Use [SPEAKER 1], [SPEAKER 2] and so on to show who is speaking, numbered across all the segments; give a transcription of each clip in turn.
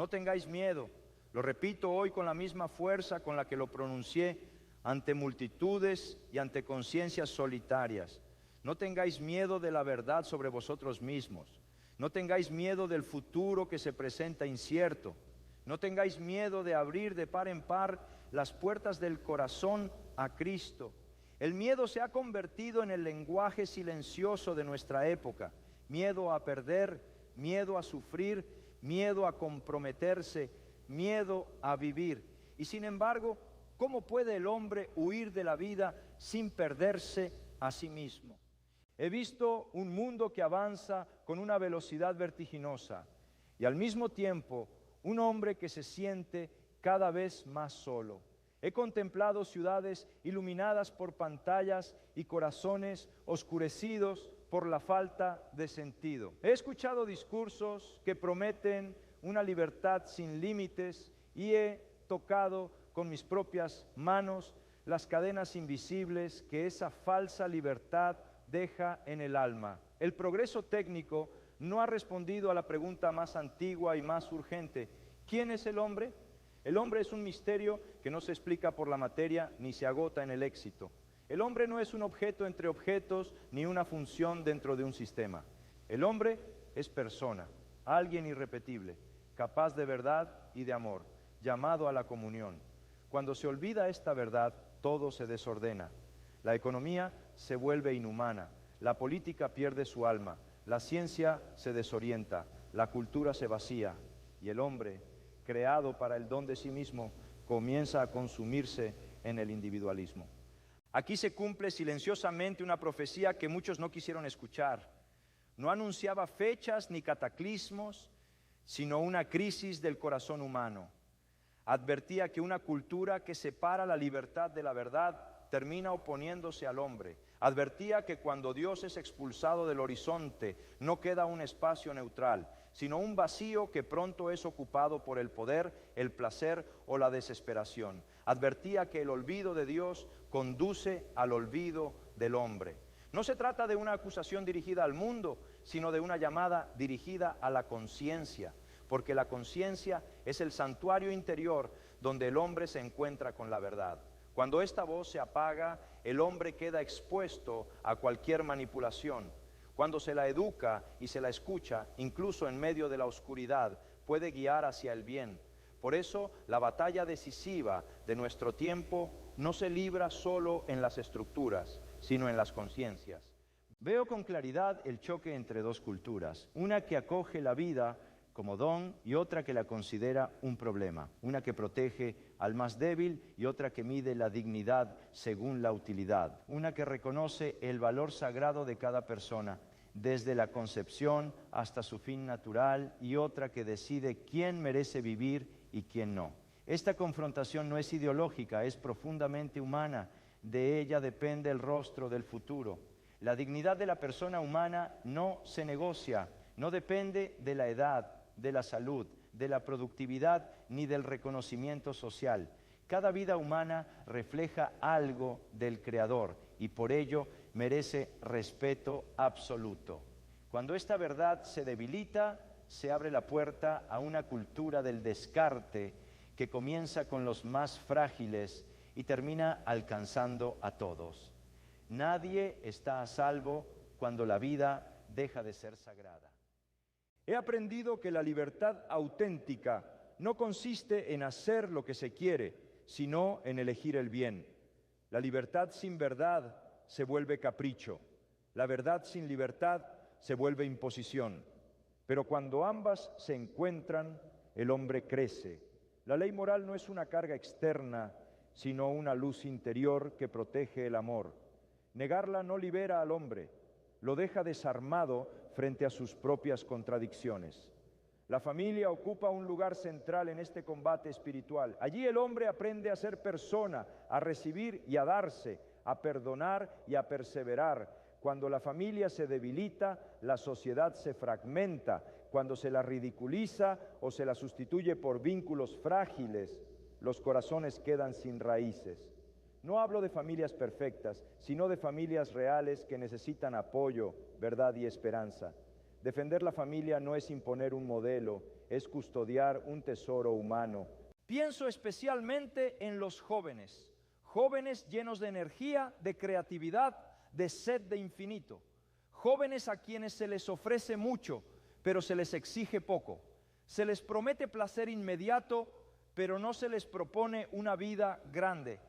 [SPEAKER 1] No tengáis miedo. Lo repito hoy con la misma fuerza con la que lo pronuncié ante multitudes y ante conciencias solitarias. No tengáis miedo de la verdad sobre vosotros mismos. No tengáis miedo del futuro que se presenta incierto. No tengáis miedo de abrir de par en par las puertas del corazón a Cristo. El miedo se ha convertido en el lenguaje silencioso de nuestra época. Miedo a perder, miedo a sufrir, miedo a comprometerse, miedo a vivir. Y sin embargo, ¿cómo puede el hombre huir de la vida sin perderse a sí mismo? He visto un mundo que avanza con una velocidad vertiginosa y al mismo tiempo un hombre que se siente cada vez más solo. He contemplado ciudades iluminadas por pantallas y corazones oscurecidos por la falta de sentido. He escuchado discursos que prometen una libertad sin límites y he tocado con mis propias manos las cadenas invisibles que esa falsa libertad deja en el alma. El progreso técnico no ha respondido a la pregunta más antigua y más urgente: ¿quién es el hombre? El hombre es un misterio que no se explica por la materia ni se agota en el éxito. El hombre no es un objeto entre objetos ni una función dentro de un sistema. El hombre es persona, alguien irrepetible, capaz de verdad y de amor, llamado a la comunión. Cuando se olvida esta verdad, todo se desordena. La economía se vuelve inhumana, la política pierde su alma, la ciencia se desorienta, la cultura se vacía y el hombre, creado para el don de sí mismo, comienza a consumirse en el individualismo. Aquí se cumple silenciosamente una profecía que muchos no quisieron escuchar. No anunciaba fechas ni cataclismos, sino una crisis del corazón humano. Advertía que una cultura que separa la libertad de la verdad termina oponiéndose al hombre. Advertía que cuando Dios es expulsado del horizonte no queda un espacio neutral, sino un vacío que pronto es ocupado por el poder, el placer o la desesperación. Advertía que el olvido de Dios conduce al olvido del hombre. No se trata de una acusación dirigida al mundo, sino de una llamada dirigida a la conciencia, porque la conciencia es el santuario interior donde el hombre se encuentra con la verdad. Cuando esta voz se apaga, el hombre queda expuesto a cualquier manipulación. Cuando se la educa y se la escucha, incluso en medio de la oscuridad, puede guiar hacia el bien. Por eso, la batalla decisiva de nuestro tiempo no se libra solo en las estructuras, sino en las conciencias. Veo con claridad el choque entre dos culturas, una que acoge la vida como don y otra que la considera un problema, una que protege al más débil y otra que mide la dignidad según la utilidad, una que reconoce el valor sagrado de cada persona desde la concepción hasta su fin natural y otra que decide quién merece vivir y quién no. Esta confrontación no es ideológica, es profundamente humana, de ella depende el rostro del futuro. La dignidad de la persona humana no se negocia, no depende de la edad, de la salud, de la productividad ni del reconocimiento social. Cada vida humana refleja algo del Creador y por ello merece respeto absoluto. Cuando esta verdad se debilita, se abre la puerta a una cultura del descarte que comienza con los más frágiles y termina alcanzando a todos. Nadie está a salvo cuando la vida deja de ser sagrada. He aprendido que la libertad auténtica no consiste en hacer lo que se quiere, sino en elegir el bien. La libertad sin verdad se vuelve capricho. La verdad sin libertad se vuelve imposición. Pero cuando ambas se encuentran, el hombre crece. La ley moral no es una carga externa, sino una luz interior que protege el amor. Negarla no libera al hombre, lo deja desarmado frente a sus propias contradicciones. La familia ocupa un lugar central en este combate espiritual. Allí el hombre aprende a ser persona, a recibir y a darse, a perdonar y a perseverar. Cuando la familia se debilita, la sociedad se fragmenta. Cuando se la ridiculiza o se la sustituye por vínculos frágiles, los corazones quedan sin raíces. No hablo de familias perfectas, sino de familias reales que necesitan apoyo, verdad y esperanza. Defender la familia no es imponer un modelo, es custodiar un tesoro humano. Pienso especialmente en los jóvenes, jóvenes llenos de energía, de creatividad, de sed de infinito, jóvenes a quienes se les ofrece mucho, pero se les exige poco, se les promete placer inmediato, pero no se les propone una vida grande.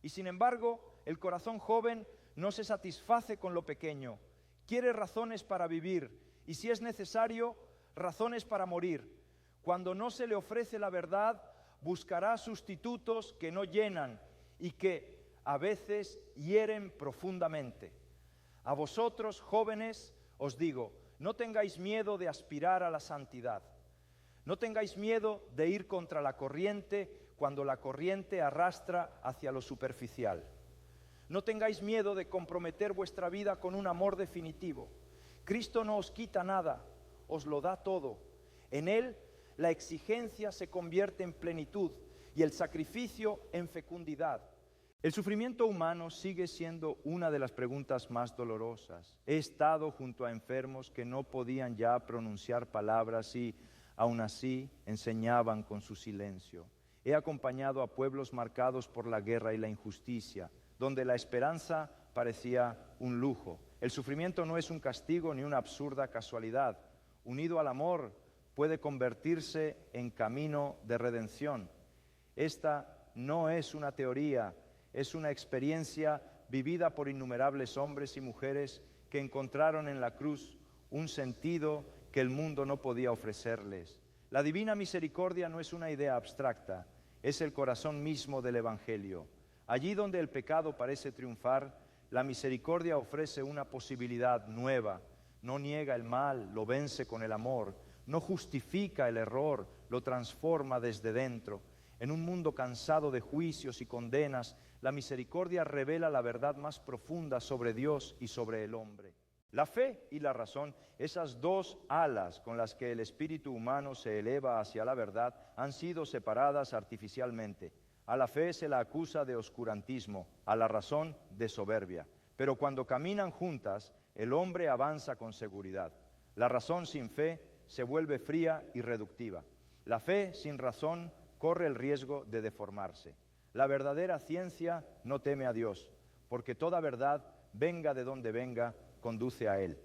[SPEAKER 1] Y sin embargo, el corazón joven no se satisface con lo pequeño, quiere razones para vivir y, si es necesario, razones para morir. Cuando no se le ofrece la verdad, buscará sustitutos que no llenan y que a veces hieren profundamente. A vosotros, jóvenes, os digo, no tengáis miedo de aspirar a la santidad. No tengáis miedo de ir contra la corriente cuando la corriente arrastra hacia lo superficial. No tengáis miedo de comprometer vuestra vida con un amor definitivo. Cristo no os quita nada, os lo da todo. En Él la exigencia se convierte en plenitud y el sacrificio en fecundidad. El sufrimiento humano sigue siendo una de las preguntas más dolorosas. He estado junto a enfermos que no podían ya pronunciar palabras y aún así enseñaban con su silencio. He acompañado a pueblos marcados por la guerra y la injusticia, donde la esperanza parecía un lujo. El sufrimiento no es un castigo ni una absurda casualidad. Unido al amor, puede convertirse en camino de redención. Esta no es una teoría, es una experiencia vivida por innumerables hombres y mujeres que encontraron en la cruz un sentido que el mundo no podía ofrecerles. La divina misericordia no es una idea abstracta, es el corazón mismo del Evangelio. Allí donde el pecado parece triunfar, la misericordia ofrece una posibilidad nueva. No niega el mal, lo vence con el amor. No justifica el error, lo transforma desde dentro. En un mundo cansado de juicios y condenas, la misericordia revela la verdad más profunda sobre Dios y sobre el hombre. La fe y la razón, esas dos alas con las que el espíritu humano se eleva hacia la verdad, han sido separadas artificialmente. A la fe se la acusa de oscurantismo, a la razón de soberbia. Pero cuando caminan juntas, el hombre avanza con seguridad. La razón sin fe se vuelve fría y reductiva. La fe sin razón corre el riesgo de deformarse. La verdadera ciencia no teme a Dios, porque toda verdad, venga de donde venga, conduce a Él.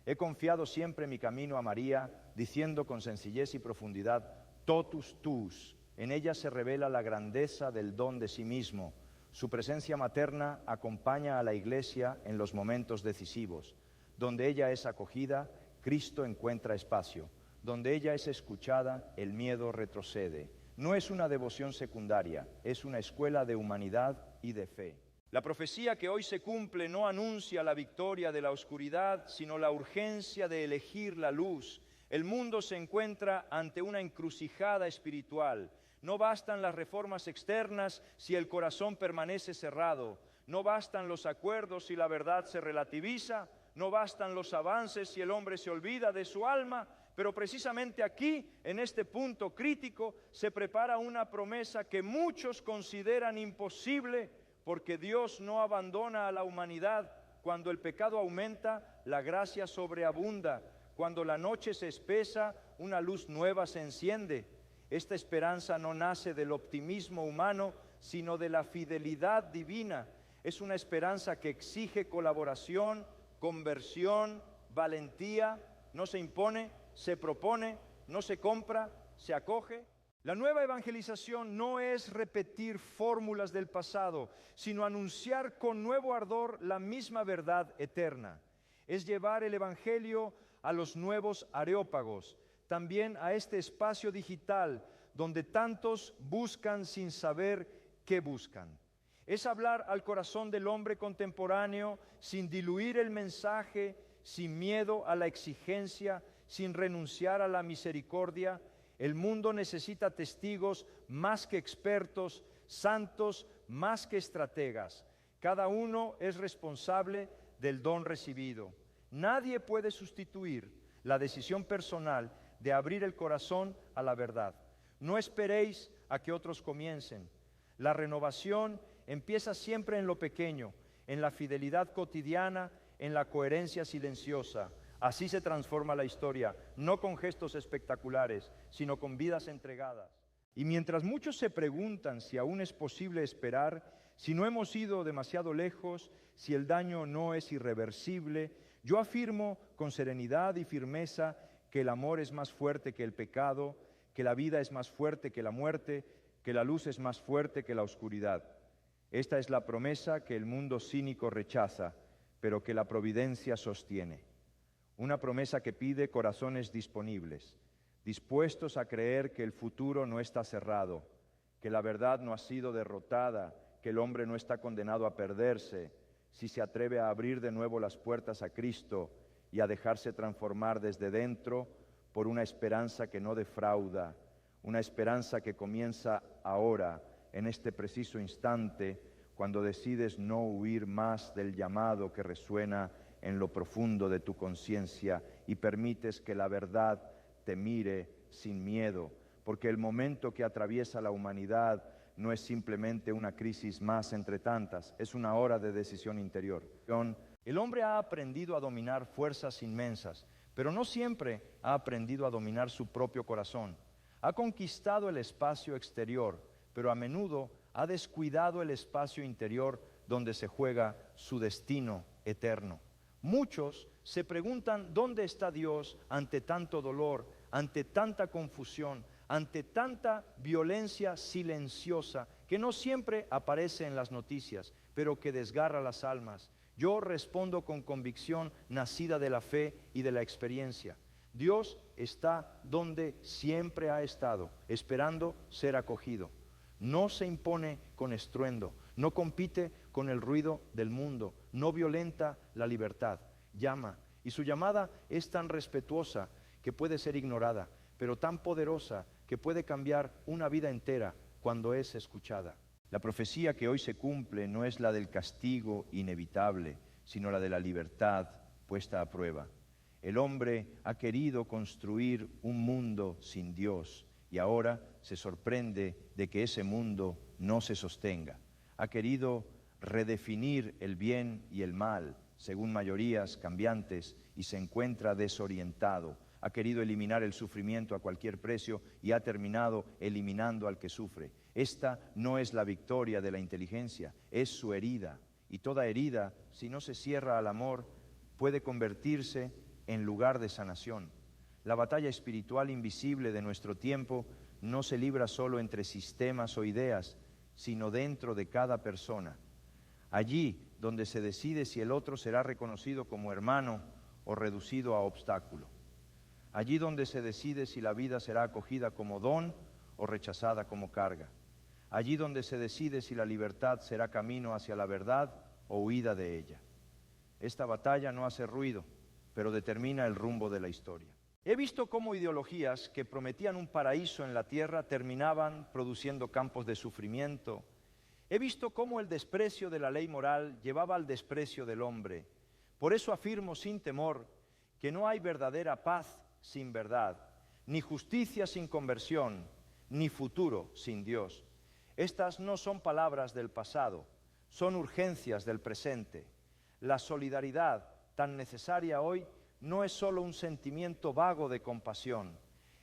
[SPEAKER 1] He confiado siempre mi camino a María, diciendo con sencillez y profundidad, totus tuus. En ella se revela la grandeza del don de sí mismo. Su presencia materna acompaña a la Iglesia en los momentos decisivos. Donde ella es acogida, Cristo encuentra espacio. Donde ella es escuchada, el miedo retrocede. No es una devoción secundaria, es una escuela de humanidad y de fe. La profecía que hoy se cumple no anuncia la victoria de la oscuridad, sino la urgencia de elegir la luz. El mundo se encuentra ante una encrucijada espiritual. No bastan las reformas externas si el corazón permanece cerrado. No bastan los acuerdos si la verdad se relativiza. No bastan los avances si el hombre se olvida de su alma. Pero precisamente aquí, en este punto crítico, se prepara una promesa que muchos consideran imposible, porque Dios no abandona a la humanidad. Cuando el pecado aumenta, la gracia sobreabunda. Cuando la noche se espesa, una luz nueva se enciende. Esta esperanza no nace del optimismo humano, sino de la fidelidad divina. Es una esperanza que exige colaboración, conversión, valentía. No se impone, se propone, no se compra, se acoge. La nueva evangelización no es repetir fórmulas del pasado, sino anunciar con nuevo ardor la misma verdad eterna. Es llevar el evangelio a los nuevos areópagos, también a este espacio digital donde tantos buscan sin saber qué buscan. Es hablar al corazón del hombre contemporáneo sin diluir el mensaje, sin miedo a la exigencia, sin renunciar a la misericordia. El mundo necesita testigos más que expertos, santos más que estrategas. Cada uno es responsable del don recibido. Nadie puede sustituir la decisión personal de abrir el corazón a la verdad. No esperéis a que otros comiencen. La renovación empieza siempre en lo pequeño, en la fidelidad cotidiana, en la coherencia silenciosa. Así se transforma la historia, no con gestos espectaculares, sino con vidas entregadas. Y mientras muchos se preguntan si aún es posible esperar, si no hemos ido demasiado lejos, si el daño no es irreversible, yo afirmo con serenidad y firmeza que el amor es más fuerte que el pecado, que la vida es más fuerte que la muerte, que la luz es más fuerte que la oscuridad. Esta es la promesa que el mundo cínico rechaza, pero que la providencia sostiene. Una promesa que pide corazones disponibles, dispuestos a creer que el futuro no está cerrado, que la verdad no ha sido derrotada, que el hombre no está condenado a perderse, si se atreve a abrir de nuevo las puertas a Cristo y a dejarse transformar desde dentro por una esperanza que no defrauda, una esperanza que comienza ahora, en este preciso instante, cuando decides no huir más del llamado que resuena en lo profundo de tu conciencia y permites que la verdad te mire sin miedo, porque el momento que atraviesa la humanidad no es simplemente una crisis más entre tantas, es una hora de decisión interior. El hombre ha aprendido a dominar fuerzas inmensas, pero no siempre ha aprendido a dominar su propio corazón. Ha conquistado el espacio exterior, pero a menudo ha descuidado el espacio interior donde se juega su destino eterno. Muchos se preguntan dónde está Dios ante tanto dolor, ante tanta confusión, ante tanta violencia silenciosa que no siempre aparece en las noticias, pero que desgarra las almas. Yo respondo con convicción nacida de la fe y de la experiencia. Dios está donde siempre ha estado, esperando ser acogido. No se impone con estruendo, no compite con el ruido del mundo, no violenta la libertad, llama. Y su llamada es tan respetuosa que puede ser ignorada, pero tan poderosa que puede cambiar una vida entera cuando es escuchada. La profecía que hoy se cumple no es la del castigo inevitable, sino la de la libertad puesta a prueba. El hombre ha querido construir un mundo sin Dios y ahora se sorprende de que ese mundo no se sostenga. Ha querido redefinir el bien y el mal según mayorías cambiantes y se encuentra desorientado. Ha querido eliminar el sufrimiento a cualquier precio y ha terminado eliminando al que sufre. Esta no es la victoria de la inteligencia, es su herida. Y toda herida, si no se cierra al amor, puede convertirse en lugar de sanación. La batalla espiritual invisible de nuestro tiempo no se libra solo entre sistemas o ideas, sino dentro de cada persona. Allí donde se decide si el otro será reconocido como hermano o reducido a obstáculo. Allí donde se decide si la vida será acogida como don o rechazada como carga. Allí donde se decide si la libertad será camino hacia la verdad o huida de ella. Esta batalla no hace ruido, pero determina el rumbo de la historia. He visto cómo ideologías que prometían un paraíso en la tierra terminaban produciendo campos de sufrimiento. He visto cómo el desprecio de la ley moral llevaba al desprecio del hombre. Por eso afirmo sin temor que no hay verdadera paz sin verdad, ni justicia sin conversión, ni futuro sin Dios. Estas no son palabras del pasado, son urgencias del presente. La solidaridad tan necesaria hoy no es solo un sentimiento vago de compasión,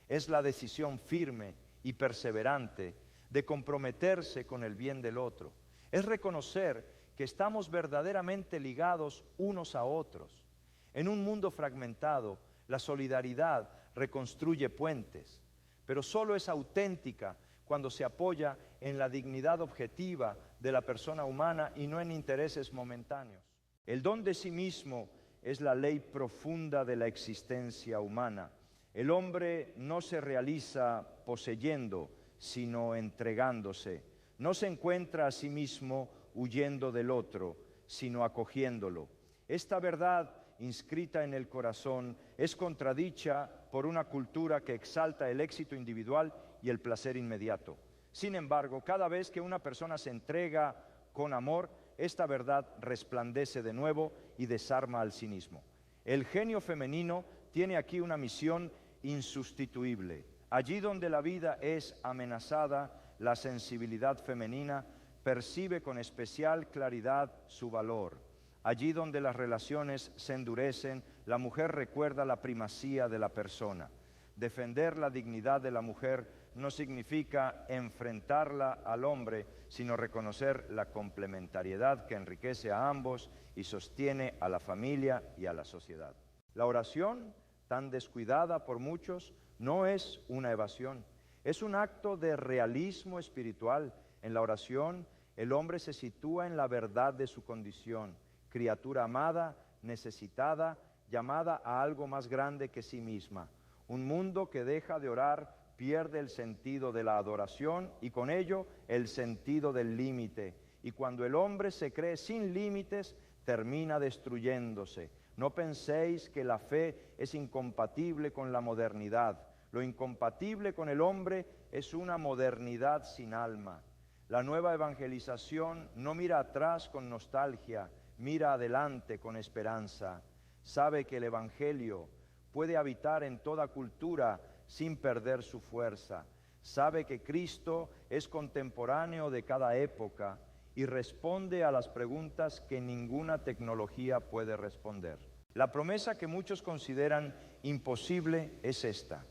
[SPEAKER 1] es la decisión firme y perseverante de comprometerse con el bien del otro. Es reconocer que estamos verdaderamente ligados unos a otros. En un mundo fragmentado, la solidaridad reconstruye puentes, pero solo es auténtica cuando se apoya en la dignidad objetiva de la persona humana y no en intereses momentáneos. El don de sí mismo es la ley profunda de la existencia humana. El hombre no se realiza poseyendo, sino entregándose. No se encuentra a sí mismo huyendo del otro, sino acogiéndolo. Esta verdad inscrita en el corazón es contradicha por una cultura que exalta el éxito individual y el placer inmediato. Sin embargo, cada vez que una persona se entrega con amor, esta verdad resplandece de nuevo y desarma al cinismo. El genio femenino tiene aquí una misión insustituible. Allí donde la vida es amenazada, la sensibilidad femenina percibe con especial claridad su valor. Allí donde las relaciones se endurecen, la mujer recuerda la primacía de la persona. Defender la dignidad de la mujer no significa enfrentarla al hombre, sino reconocer la complementariedad que enriquece a ambos y sostiene a la familia y a la sociedad. La oración, tan descuidada por muchos, no es una evasión, es un acto de realismo espiritual. En la oración, el hombre se sitúa en la verdad de su condición, criatura amada, necesitada, llamada a algo más grande que sí misma. Un mundo que deja de orar pierde el sentido de la adoración y con ello el sentido del límite. Y cuando el hombre se cree sin límites, termina destruyéndose. No penséis que la fe es incompatible con la modernidad. Lo incompatible con el hombre es una modernidad sin alma. La nueva evangelización no mira atrás con nostalgia, mira adelante con esperanza. Sabe que el Evangelio puede habitar en toda cultura sin perder su fuerza. Sabe que Cristo es contemporáneo de cada época y responde a las preguntas que ninguna tecnología puede responder. La promesa que muchos consideran imposible es esta: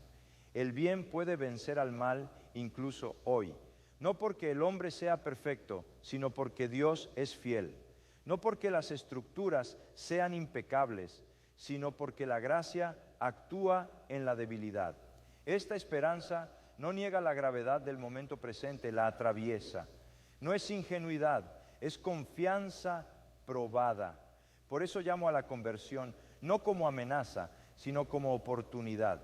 [SPEAKER 1] el bien puede vencer al mal incluso hoy, no porque el hombre sea perfecto, sino porque Dios es fiel, no porque las estructuras sean impecables, sino porque la gracia actúa en la debilidad. Esta esperanza no niega la gravedad del momento presente, la atraviesa. No es ingenuidad, es confianza probada. Por eso llamo a la conversión no como amenaza, sino como oportunidad.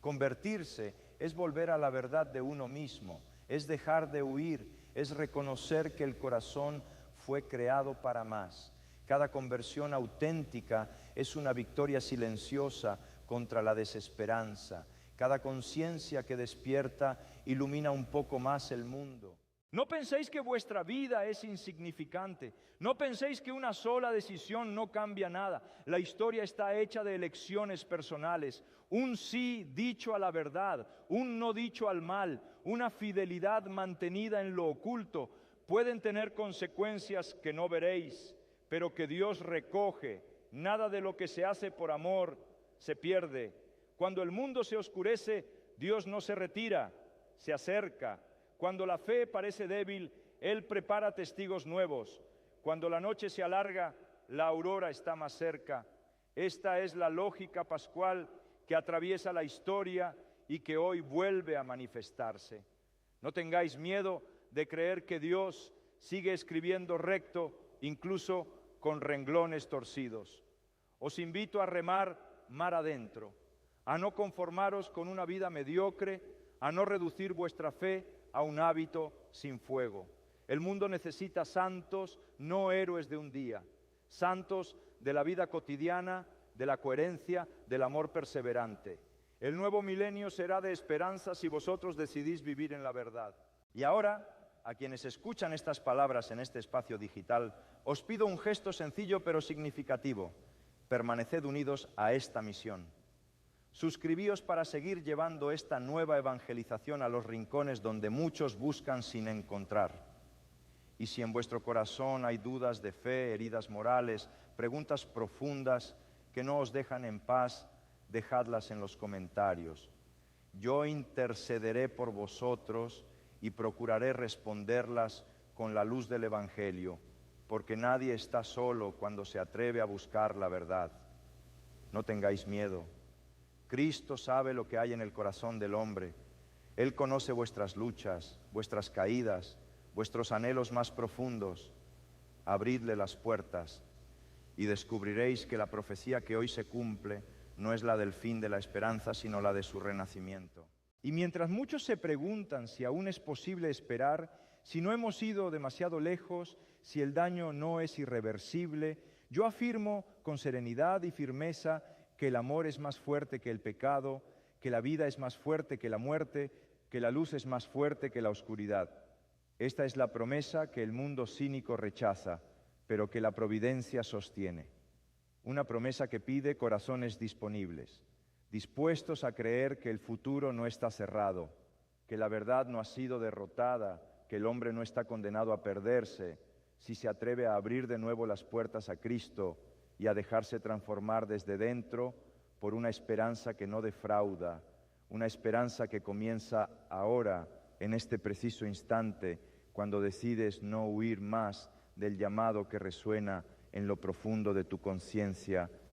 [SPEAKER 1] Convertirse es volver a la verdad de uno mismo, es dejar de huir, es reconocer que el corazón fue creado para más. Cada conversión auténtica es una victoria silenciosa contra la desesperanza. Cada conciencia que despierta ilumina un poco más el mundo. No penséis que vuestra vida es insignificante. No penséis que una sola decisión no cambia nada. La historia está hecha de elecciones personales. Un sí dicho a la verdad, un no dicho al mal, una fidelidad mantenida en lo oculto, pueden tener consecuencias que no veréis, pero que Dios recoge. Nada de lo que se hace por amor se pierde. Cuando el mundo se oscurece, Dios no se retira, se acerca. Cuando la fe parece débil, Él prepara testigos nuevos. Cuando la noche se alarga, la aurora está más cerca. Esta es la lógica pascual que atraviesa la historia y que hoy vuelve a manifestarse. No tengáis miedo de creer que Dios sigue escribiendo recto, incluso con renglones torcidos. Os invito a remar mar adentro, a no conformaros con una vida mediocre, a no reducir vuestra fe a un hábito sin fuego. El mundo necesita santos, no héroes de un día, santos de la vida cotidiana, de la coherencia, del amor perseverante. El nuevo milenio será de esperanza si vosotros decidís vivir en la verdad. Y ahora, a quienes escuchan estas palabras en este espacio digital, os pido un gesto sencillo pero significativo. Permaneced unidos a esta misión. Suscribíos para seguir llevando esta nueva evangelización a los rincones donde muchos buscan sin encontrar. Y si en vuestro corazón hay dudas de fe, heridas morales, preguntas profundas que no os dejan en paz, dejadlas en los comentarios. Yo intercederé por vosotros y procuraré responderlas con la luz del Evangelio, porque nadie está solo cuando se atreve a buscar la verdad. No tengáis miedo. Cristo sabe lo que hay en el corazón del hombre. Él conoce vuestras luchas, vuestras caídas, vuestros anhelos más profundos. Abridle las puertas y descubriréis que la profecía que hoy se cumple no es la del fin de la esperanza, sino la de su renacimiento. Y mientras muchos se preguntan si aún es posible esperar, si no hemos ido demasiado lejos, si el daño no es irreversible, yo afirmo con serenidad y firmeza que el amor es más fuerte que el pecado, que la vida es más fuerte que la muerte, que la luz es más fuerte que la oscuridad. Esta es la promesa que el mundo cínico rechaza, pero que la providencia sostiene. Una promesa que pide corazones disponibles, dispuestos a creer que el futuro no está cerrado, que la verdad no ha sido derrotada, que el hombre no está condenado a perderse, si se atreve a abrir de nuevo las puertas a Cristo y a dejarse transformar desde dentro por una esperanza que no defrauda, una esperanza que comienza ahora, en este preciso instante, cuando decides no huir más del llamado que resuena en lo profundo de tu conciencia